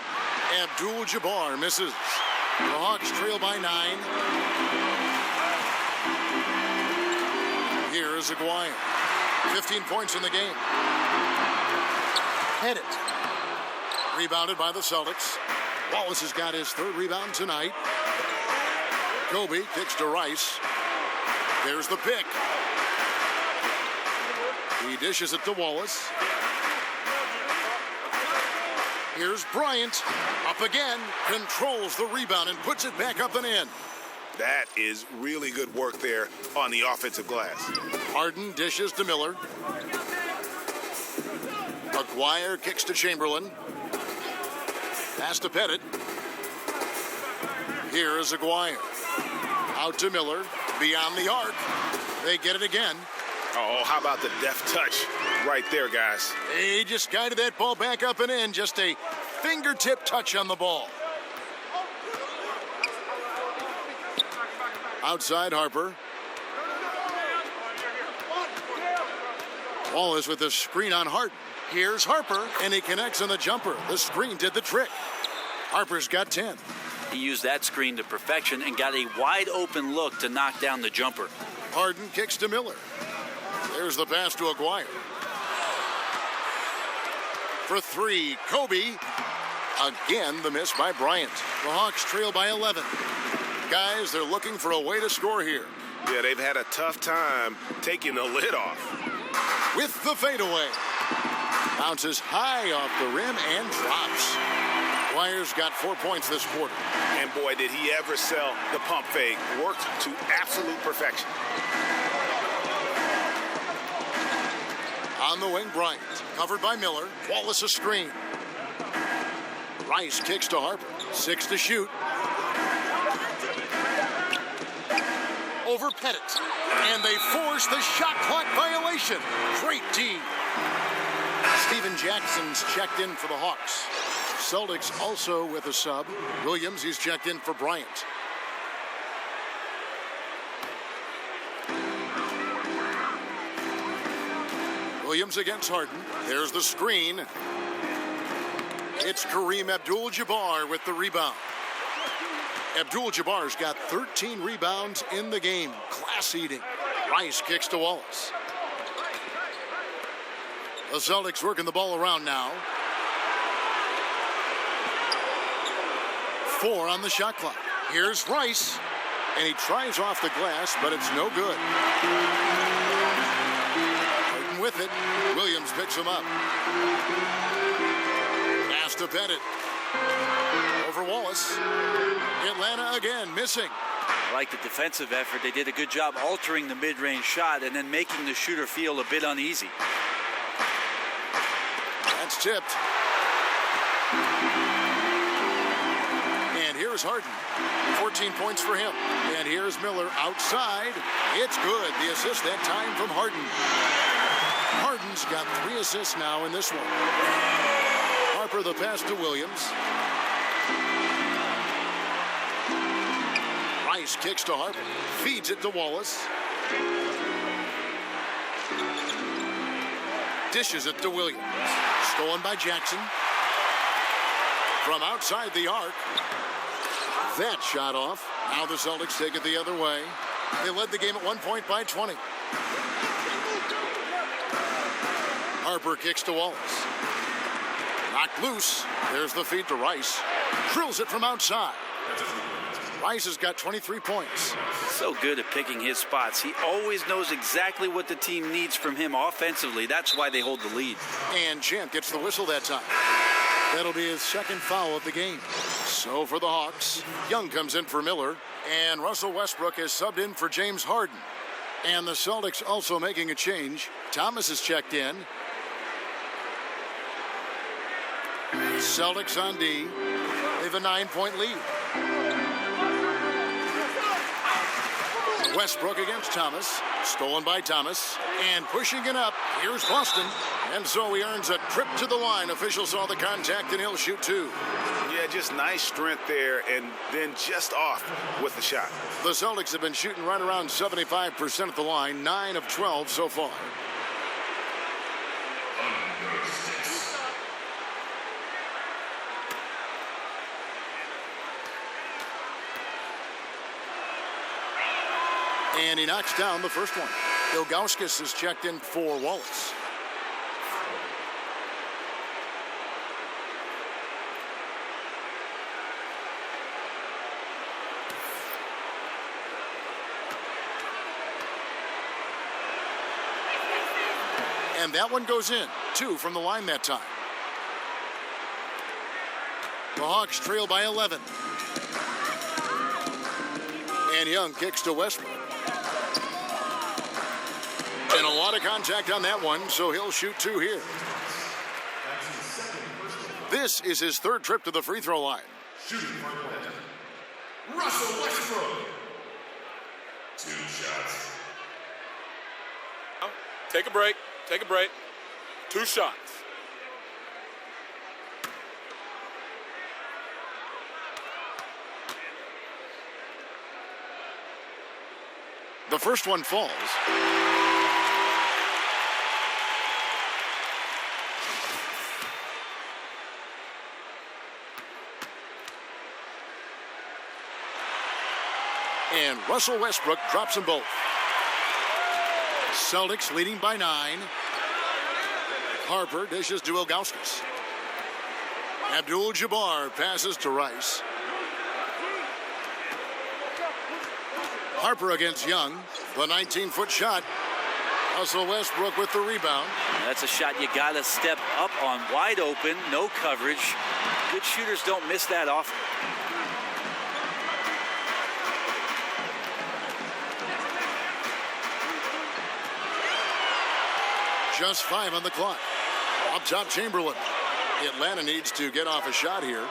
Abdul-Jabbar misses. The Hawks trail by 9. Here is Aguirre. 15 points in the game. Pettit. Rebounded by the Celtics. Wallace has got his third rebound tonight. Kobe kicks to Rice. There's the pick. He dishes it to Wallace. Here's Bryant. Up again. Controls the rebound and puts it back up and in. That is really good work there on the offensive glass. Harden dishes to Miller. Aguirre kicks to Chamberlain. Pass to Pettit. Here is Aguirre. Out to Miller. Beyond the arc. They get it again. Oh, how about the deft touch right there, guys? They just guided that ball back up and in. Just a fingertip touch on the ball. Outside Harper. Wallace with the screen on Harden. Here's Harper, and he connects on the jumper. The screen did the trick. Harper's got 10. He used that screen to perfection and got a wide open look to knock down the jumper. Harden kicks to Miller. There's the pass to Aguirre. For 3, Kobe. Again, the miss by Bryant. The Hawks trail by 11. Guys, they're looking for a way to score here. Yeah, they've had a tough time taking the lid off. With the fadeaway. Bounces high off the rim and drops. Aguirre's got 4 points this quarter. And boy, did he ever sell the pump fake. Worked to absolute perfection. On the wing, Bryant. Covered by Miller. Wallace a screen. Rice kicks to Harper. 6 to shoot. Over Pettit. And they force the shot clock violation. Great D. Steven Jackson's checked in for the Hawks. Celtics also with a sub. Williams, he's checked in for Bryant. Williams against Harden. There's the screen. It's Kareem Abdul-Jabbar with the rebound. Abdul-Jabbar's got 13 rebounds in the game. Class eating. Rice kicks to Wallace. The Celtics working the ball around now. 4 on the shot clock. Here's Rice. And he tries off the glass, but it's no good. Harden with it. Williams picks him up. Pass to Bennett. Over Wallace. Atlanta again missing. I like the defensive effort. They did a good job altering the mid-range shot and then making the shooter feel a bit uneasy. That's tipped. And here's Harden. 14 points for him. And here's Miller outside. It's good. The assist that time from Harden. Harden's got 3 assists now in this one. Harper the pass to Williams. Rice kicks to Harper. Feeds it to Wallace. Dishes it to Williams. Stolen by Jackson. From outside the arc. That shot off. Now the Celtics take it the other way. They led the game at 1 point by 20. Harper kicks to Wallace. Knocked loose. There's the feed to Rice. Drills it from outside. Rice has got 23 points. So good at picking his spots. He always knows exactly what the team needs from him offensively. That's why they hold the lead. And Champ gets the whistle that time. That'll be his second foul of the game. So for the Hawks, Young comes in for Miller, and Russell Westbrook is subbed in for James Harden. And the Celtics also making a change. Thomas is checked in. Celtics on D. They have a 9-point lead. Westbrook against Thomas. Stolen by Thomas. And pushing it up. Here's Boston. And so he earns a trip to the line. Officials saw the contact and he'll shoot 2. Yeah, just nice strength there and then just off with the shot. The Celtics have been shooting right around 75% at the line. 9 of 12 so far. And he knocks down the first one. Ilgauskas is checked in for Wallace. And that one goes in. 2 from the line that time. The Hawks trail by 11. And Young kicks to Westbrook. And a lot of contact on that one, so he'll shoot 2 here. This is his 3rd trip to the free throw line. Shooting for Atlanta, Russell Westbrook. 2 shots. Take a break. Take a break. 2 shots. The first one falls. And Russell Westbrook drops them both. Celtics leading by 9. Harper dishes to Ilgauskas. Abdul-Jabbar passes to Rice. Harper against Young. The 19-foot shot. Russell Westbrook with the rebound. That's a shot you got to step up on. Wide open, no coverage. Good shooters don't miss that often. Just 5 on the clock. Up top, Chamberlain. Atlanta needs to get off a shot here.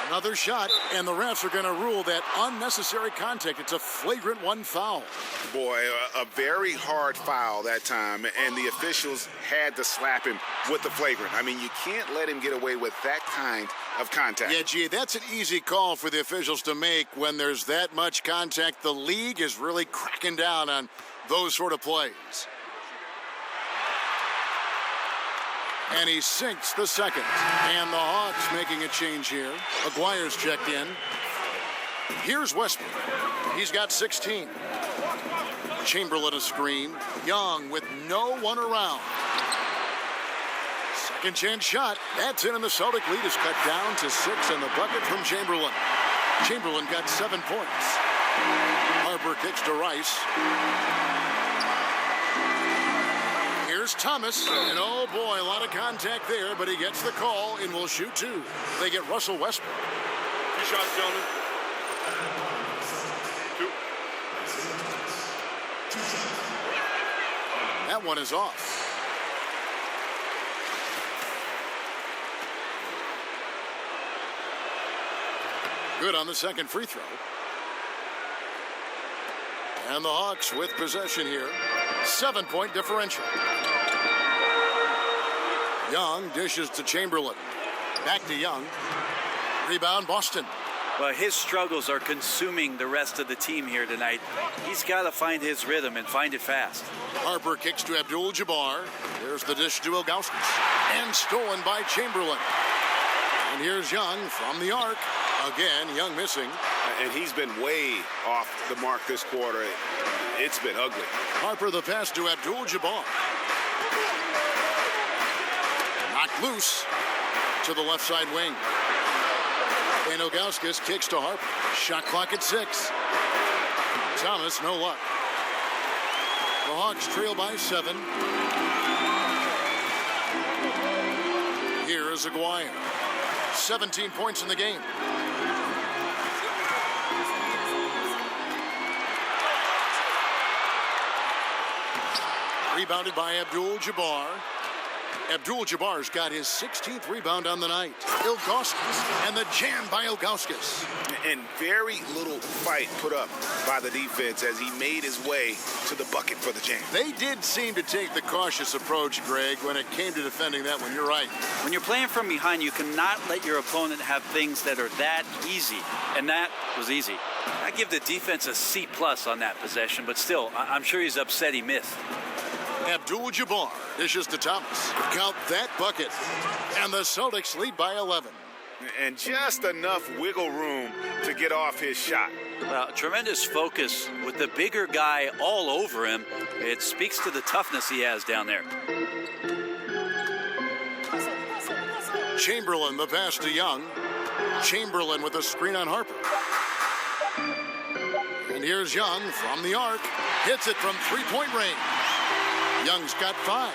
Another shot, and the refs are going to rule that unnecessary contact. It's a flagrant 1 foul. Boy, a very hard foul that time, and the officials had to slap him with the flagrant. I mean, you can't let him get away with that kind of contact. Yeah, gee, that's an easy call for the officials to make when there's that much contact. The league is really cracking down on those sort of plays. And he sinks the second. And the Hawks making a change here. Aguirre's checked in. Here's Westbrook. He's got 16. Chamberlain a screen. Young with no one around. Second chance shot. That's in, and the Celtic lead is cut down to 6, and the bucket from Chamberlain. Chamberlain got 7 points. Harper kicks to Rice. Here's Thomas, and oh boy, a lot of contact there, but he gets the call and will shoot 2. They get Russell Westbrook. 2 shots, gentlemen. 2. That one is off. Good on the second free throw. And the Hawks with possession here. 7-point differential. Young dishes to Chamberlain. Back to Young. Rebound Boston. Well, his struggles are consuming the rest of the team here tonight. He's got to find his rhythm and find it fast. Harper kicks to Abdul-Jabbar. There's the dish to Ilgauskas. And stolen by Chamberlain. And here's Young from the arc. Again, Young missing. And he's been way off the mark this quarter. It's been ugly. Harper the pass to Abdul-Jabbar. Knocked loose to the left side wing. And Ilgauskas kicks to Harper. Shot clock at 6. Thomas, no luck. The Hawks trail by 7. Here is Aguirre. 17 points in the game. Rebounded by Abdul-Jabbar. Abdul-Jabbar's got his 16th rebound on the night. Ilgauskas, and the jam by Ilgauskas. And very little fight put up by the defense as he made his way to the bucket for the jam. They did seem to take the cautious approach, Greg, when it came to defending that one. You're right. When you're playing from behind, you cannot let your opponent have things that are that easy. And that was easy. I give the defense a C+ on that possession, but still, I'm sure he's upset he missed. Abdul-Jabbar dishes to Thomas. Count that bucket. And the Celtics lead by 11. And just enough wiggle room to get off his shot. Well, tremendous focus with the bigger guy all over him. It speaks to the toughness he has down there. Chamberlain the pass to Young. Chamberlain with a screen on Harper. And here's Young from the arc. Hits it from three-point range. Young's got 5.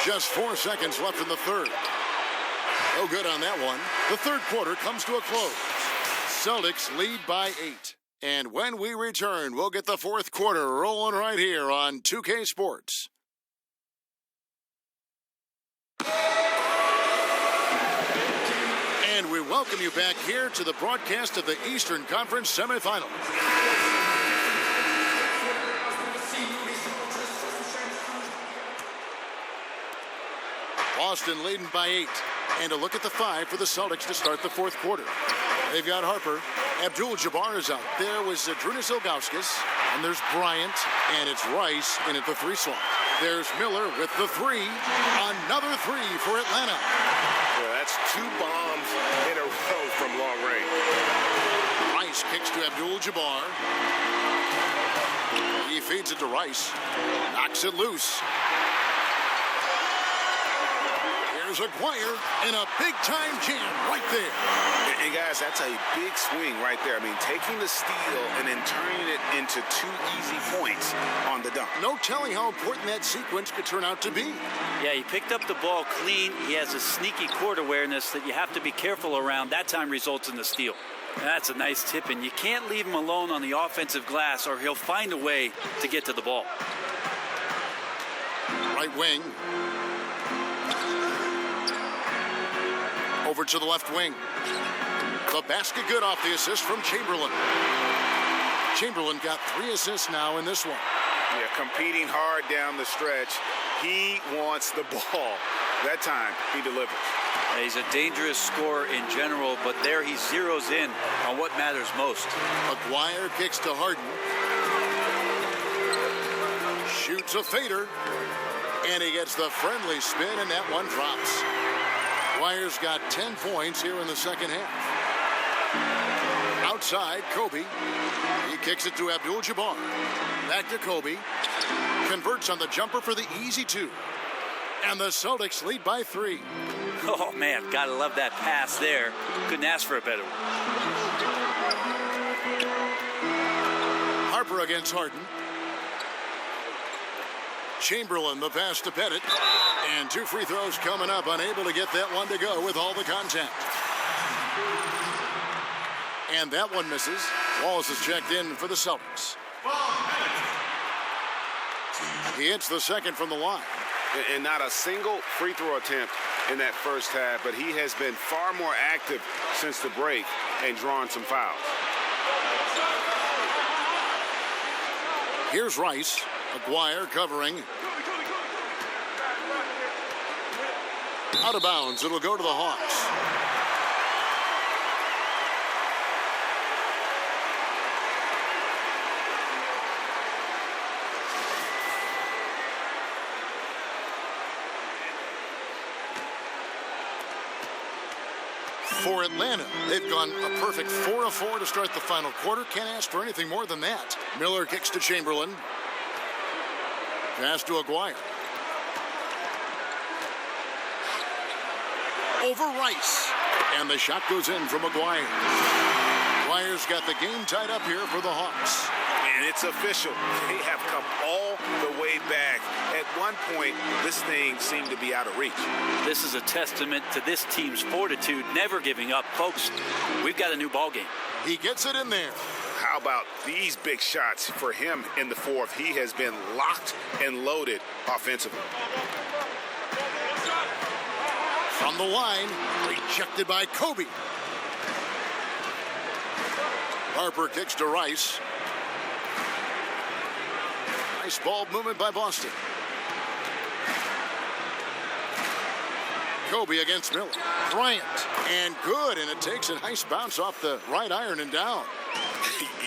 Just 4 seconds left in the third. No good on that one. The third quarter comes to a close. Celtics lead by 8. And when we return, we'll get the fourth quarter rolling right here on 2K Sports. And we welcome you back here to the broadcast of the Eastern Conference semifinals. Boston leading by 8. And a look at the 5 for the Celtics to start the fourth quarter. They've got Harper. Abdul-Jabbar is out. There was Zadrunas Ilgauskas. And there's Bryant. And it's Rice in at the 3 slot. There's Miller with the 3. Another 3 for Atlanta. Yeah, that's 2 bombs in a row from long range. Rice kicks to Abdul-Jabbar. He feeds it to Rice. Knocks it loose. There's Aguirre and a big-time jam right there. And guys, that's a big swing right there. I mean, taking the steal and then turning it into 2 easy points on the dunk. No telling how important that sequence could turn out to be. Yeah, he picked up the ball clean. He has a sneaky court awareness that you have to be careful around. That time results in the steal. That's a nice tip, and you can't leave him alone on the offensive glass or he'll find a way to get to the ball. Right wing. Over to the left wing. The basket good off the assist from Chamberlain. Chamberlain got 3 assists now in this one. Yeah, competing hard down the stretch. He wants the ball. That time, he delivers. He's a dangerous scorer in general, but there he zeroes in on what matters most. Aguirre kicks to Harden. Shoots a fader. And he gets the friendly spin, and that one drops. Aguirre's got 10 points here in the second half. outside, Kobe. He kicks it to Abdul-Jabbar. Back to Kobe. Converts on the jumper for the easy two. And the Celtics lead by 3. Oh, man, gotta love that pass there. Couldn't ask for a better one. Harper against Harden. Chamberlain, the pass to Pettit. And 2 free throws coming up. Unable to get that one to go with all the contact. And that one misses. Wallace is checked in for the Celtics. He hits the second from the line. And not a single free throw attempt in that first half, but he has been far more active since the break and drawn some fouls. Here's Rice. Aguirre covering. Out of bounds. It'll go to the Hawks. For Atlanta, they've gone a perfect 4 of 4 to start the final quarter. Can't ask for anything more than that. Miller kicks to Chamberlain. Pass to Aguirre. Over Rice. And the shot goes in from Aguirre. Aguirre's got the game tied up here for the Hawks. And it's official. They have come all the way back. At one point, this thing seemed to be out of reach. This is a testament to this team's fortitude, never giving up. Folks, we've got a new ball game. He gets it in there. How about these big shots for him in the fourth? He has been locked and loaded offensively. From the line, rejected by Kobe. Harper kicks to Rice. Nice ball movement by Boston. Kobe against Miller. Bryant. And good, and it takes a nice bounce off the right iron and down.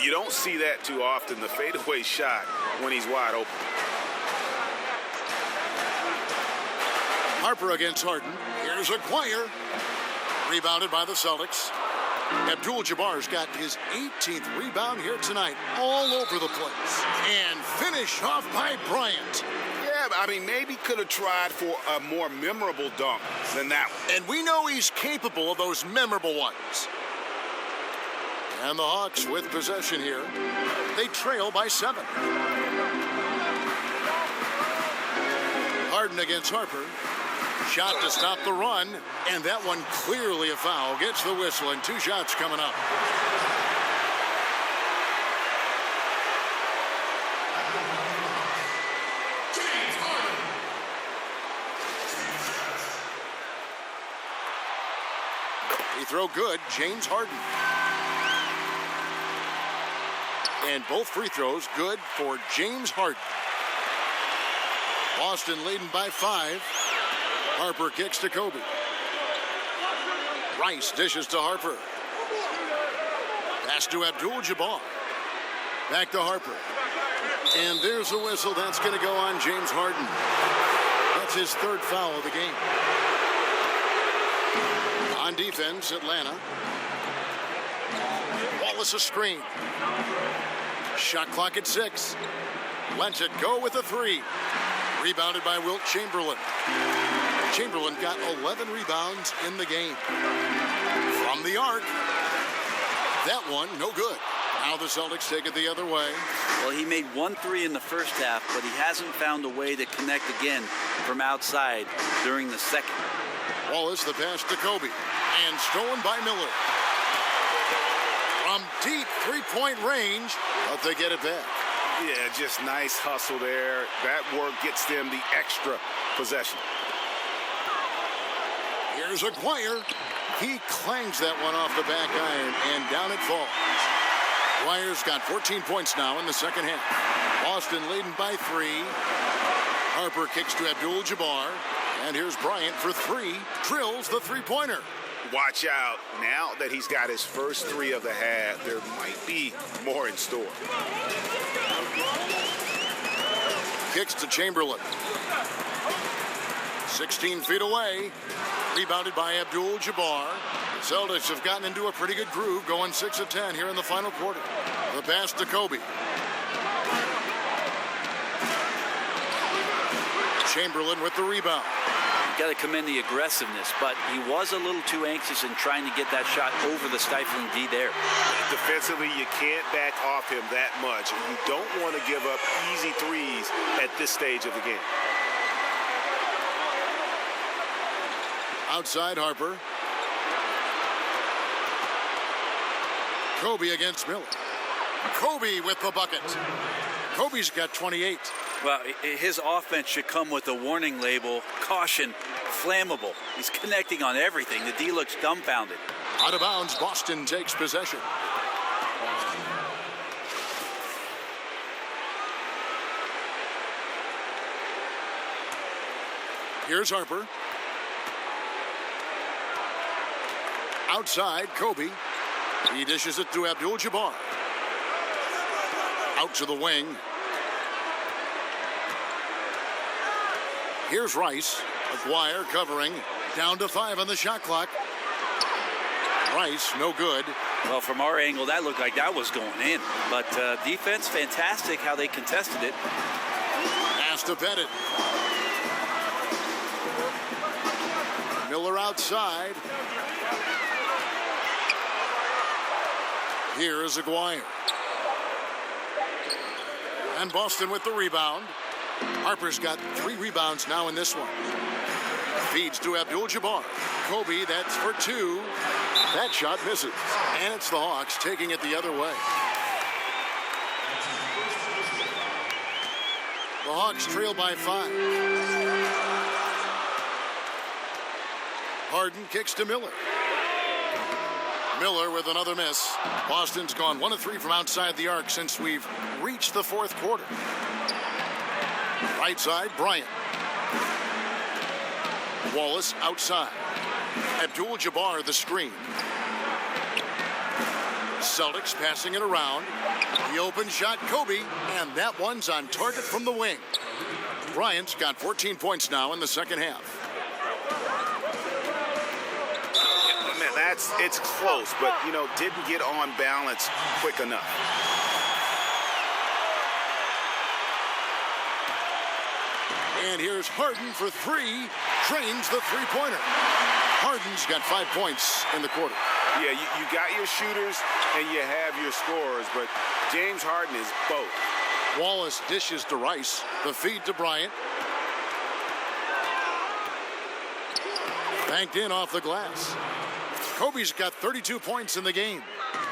You don't see that too often, the fadeaway shot when he's wide open. Harper against Harden. Here's Aguirre. Rebounded by the Celtics. Abdul-Jabbar's got his 18th rebound here tonight. All over the place. And finish off by Bryant. Yeah, I mean, maybe could have tried for a more memorable dunk than that one. And we know he's capable of those memorable ones. And the Hawks with possession here. They trail by 7. Harden against Harper. Shot to stop the run, and that one clearly a foul. Gets the whistle, and 2 shots coming up. Free throw good, James Harden. And both free throws good for James Harden. Boston leading by 5. Harper kicks to Kobe. Rice dishes to Harper. Pass to Abdul-Jabbar. Back to Harper. And there's a whistle. That's going to go on James Harden. That's his 3rd foul of the game. On defense, Atlanta. Wallace a screen. Shot clock at 6. Lets it go with a 3. Rebounded by Wilt Chamberlain. Chamberlain got 11 rebounds in the game. From the arc. That one, no good. Now the Celtics take it the other way. Well, he made 1 3 in the first half, but he hasn't found a way to connect again from outside during the second. Wallace, the pass to Kobe. And stolen by Miller. From deep 3-point range, but they get it back. Yeah, just nice hustle there. That work gets them the extra possession. Here's Aguirre. He clangs that one off the back iron, and down it falls. Aguirre's got 14 points now in the second half. Boston leading by 3. Harper kicks to Abdul-Jabbar. And here's Bryant for 3. Drills the 3-pointer. Watch out. Now that he's got his first 3 of the half, there might be more in store. Kicks to Chamberlain. 16 feet away. Rebounded by Abdul-Jabbar. Celtics have gotten into a pretty good groove, going 6 of 10 here in the final quarter. The pass to Kobe. Chamberlain with the rebound. Got to commend the aggressiveness, but he was a little too anxious in trying to get that shot over the stifling D there. Defensively, you can't back off him that much. You don't want to give up easy threes at this stage of the game. Outside Harper. Kobe against Miller. Kobe with the bucket. Kobe's got 28. Well, his offense should come with a warning label, caution, flammable. He's connecting on everything. The D looks dumbfounded. Out of bounds, Boston takes possession. Here's Harper. Outside, Kobe. He dishes it to Abdul-Jabbar. Out to the wing. Here's Rice. Aguirre covering. Down to 5 on the shot clock. Rice, no good. Well, from our angle, that looked like that was going in. But defense, fantastic how they contested it. Pass to Pettit. Miller outside. Here is Aguirre. And Boston with the rebound. Harper's got 3 rebounds now in this one. Feeds to Abdul-Jabbar. Kobe, that's for 2. That shot misses. And it's the Hawks taking it the other way. The Hawks trail by 5. Harden kicks to Miller. Miller with another miss. Boston's gone 1 of 3 from outside the arc since we've reached the 4th quarter. Right side, Bryant. Wallace outside. Abdul-Jabbar the screen. Celtics passing it around. The open shot, Kobe, and that one's on target from the wing. Bryant's got 14 points now in the second half. Man, it's close, but, didn't get on balance quick enough. And here's Harden for 3. Drains the three-pointer. Harden's got 5 points in the quarter. Yeah, you got your shooters and you have your scorers, but James Harden is both. Wallace dishes to Rice. The feed to Bryant. Banked in off the glass. Kobe's got 32 points in the game.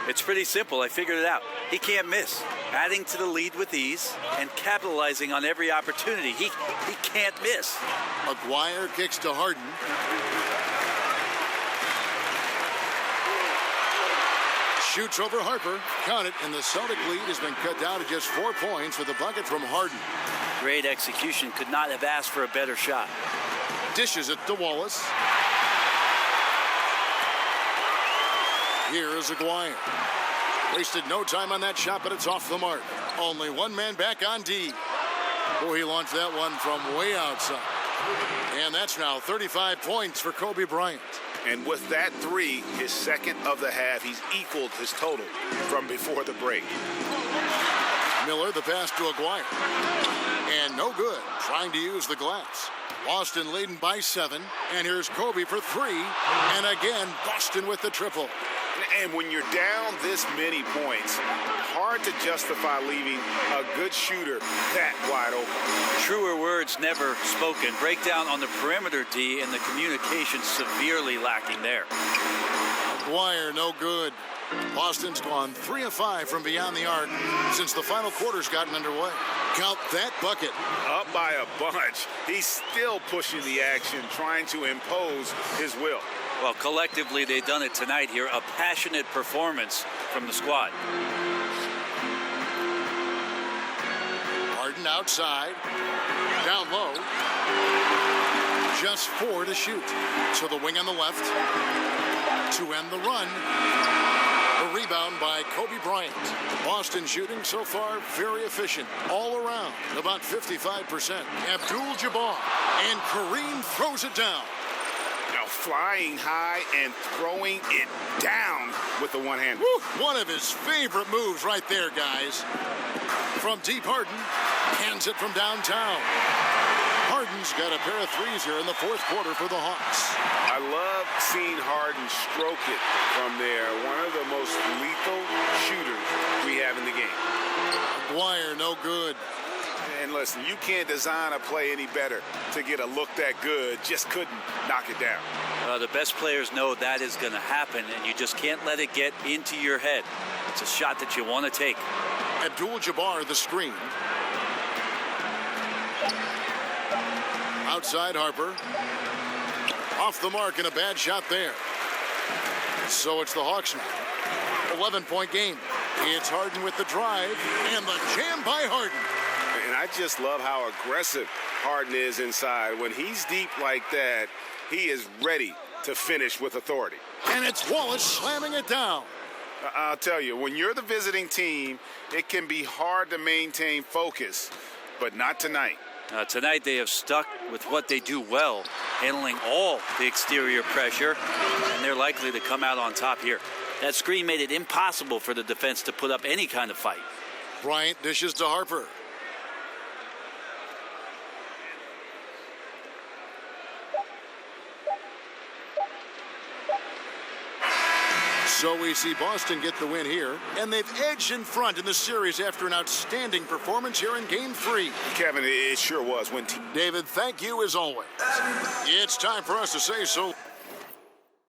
It's pretty simple. I figured it out. He can't miss. Adding to the lead with ease and capitalizing on every opportunity. He can't miss. Aguirre kicks to Harden. Shoots over Harper. Count it, and the Celtic lead has been cut down to just 4 points with a bucket from Harden. Great execution. Could not have asked for a better shot. Dishes it to Wallace. Here is Aguirre. Wasted no time on that shot, but it's off the mark. Only one man back on D. Oh, he launched that one from way outside. And that's now 35 points for Kobe Bryant. And with that 3, his second of the half, he's equaled his total from before the break. Miller, the pass to Aguirre. And no good, trying to use the glass. Boston leading by 7. And here's Kobe for 3. And again, Boston with the triple. And when you're down this many points, hard to justify leaving a good shooter that wide open. Truer words never spoken. Breakdown on the perimeter, D, and the communication severely lacking there. Aguirre, no good. Boston's gone 3 of 5 from beyond the arc since the final quarter's gotten underway. Count that bucket. Up by a bunch. He's still pushing the action, trying to impose his will. Well, collectively, they've done it tonight here. A passionate performance from the squad. Harden outside. Down low. Just 4 to shoot. So the wing on the left to end the run. A rebound by Kobe Bryant. Boston shooting so far very efficient. All around, about 55%. Abdul-Jabbar. And Kareem throws it down. flying high and throwing it down with the one-hand. One of his favorite moves right there, guys. From deep, Harden hands it from downtown. Harden's got a pair of threes here in the fourth quarter for the Hawks. I love seeing Harden stroke it from there. One of the most lethal shooters we have in the game. McGuire, no good. And listen, you can't design a play any better to get a look that good. Just couldn't knock it down. The best players know that is going to happen, and you just can't let it get into your head. It's a shot that you want to take. Abdul-Jabbar, the screen. Outside Harper. Off the mark and a bad shot there. So it's the Hawks now. 11-point game. It's Harden with the drive and the jam by Harden. And I just love how aggressive Harden is inside. When he's deep like that, he is ready to finish with authority. And it's Wallace slamming it down. I'll tell you, when you're the visiting team, it can be hard to maintain focus, but not tonight. Tonight they have stuck with what they do well, handling all the exterior pressure, and they're likely to come out on top here. That screen made it impossible for the defense to put up any kind of fight. Bryant dishes to Harper. So we see Boston get the win here, and they've edged in front in the series after an outstanding performance here in Game 3. Kevin, it sure was. David, thank you as always. It's time for us to say so